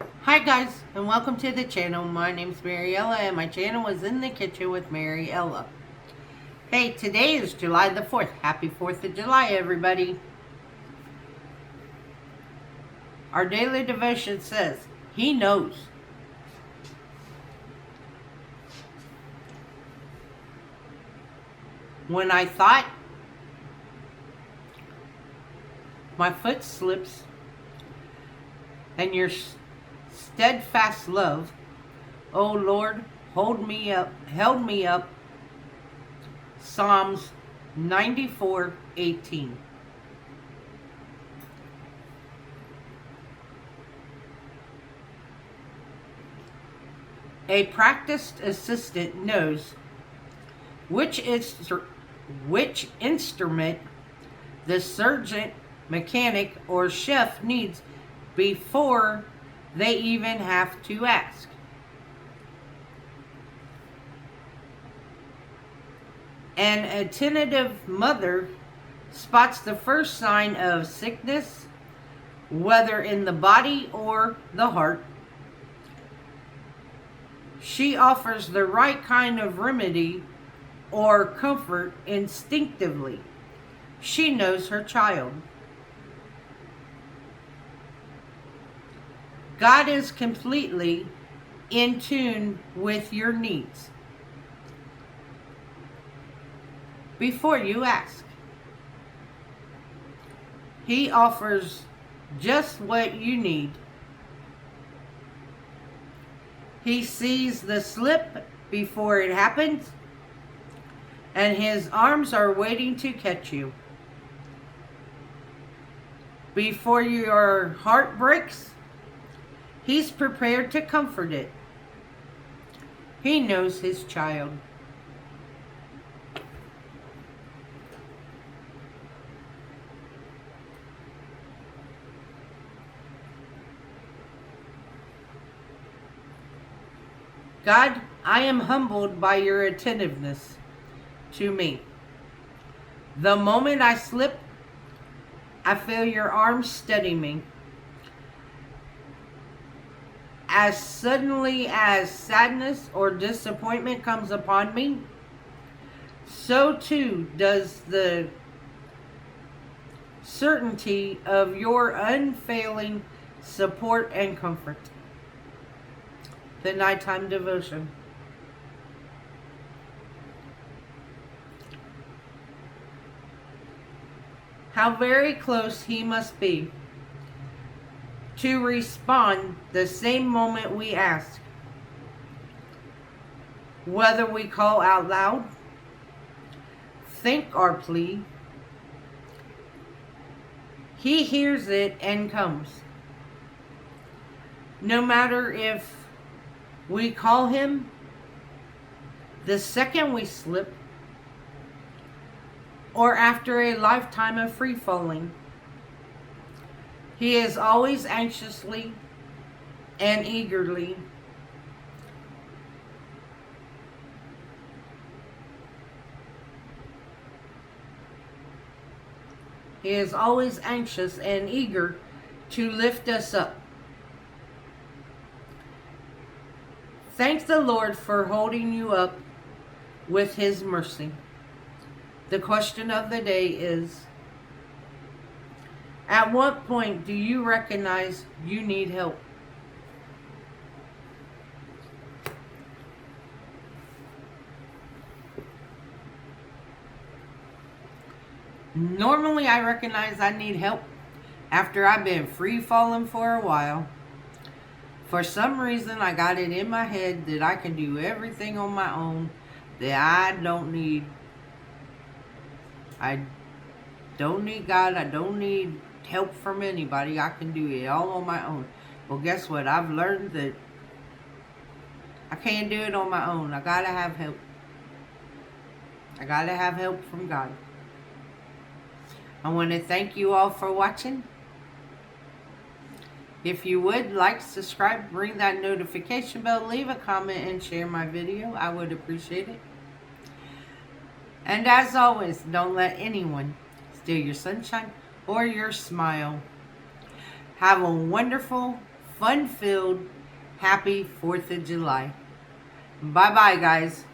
Hi guys, and welcome to the channel. My name's Mariella, and my channel is In the Kitchen with Mariella. Hey, today is July the 4th. Happy 4th of July, everybody. Our daily devotion says, He knows. When I thought my foot slips and your steadfast love, O Lord, held me up. Psalms 94:18. A practiced assistant knows which instrument the surgeon, mechanic, or chef needs before they even have to ask. An attentive mother spots the first sign of sickness, whether in the body or the heart. She offers the right kind of remedy or comfort instinctively. She knows her child. God is completely in tune with your needs before you ask. He offers just what you need. He sees the slip before it happens, and his arms are waiting to catch you. Before your heart breaks, he's prepared to comfort it. He knows his child. God, I am humbled by your attentiveness to me. The moment I slip, I feel your arms steady me. As suddenly as sadness or disappointment comes upon me, so too does the certainty of your unfailing support and comfort. The nighttime devotion. How very close he must be to respond the same moment we ask. Whether we call out loud, think our plea, he hears it and comes. No matter if we call him the second we slip, or after a lifetime of free falling, he is always anxiously and eagerly He is always anxious and eager to lift us up. Thank the Lord for holding you up with his mercy. The question of the day is, at what point do you recognize you need help? Normally, I recognize I need help after I've been free falling for a while. For some reason, I got it in my head that I can do everything on my own, that I don't need God, I don't need help from anybody. I can do it all on my own. Well, guess what? I've learned that I can't do it on my own. I gotta have help. I gotta have help from God. I want to thank you all for watching. If you would like, subscribe, ring that notification bell, leave a comment, and share my video. I would appreciate it. And as always, don't let anyone steal your sunshine or your smile. Have a wonderful fun-filled, happy 4th of July. Bye-bye, guys.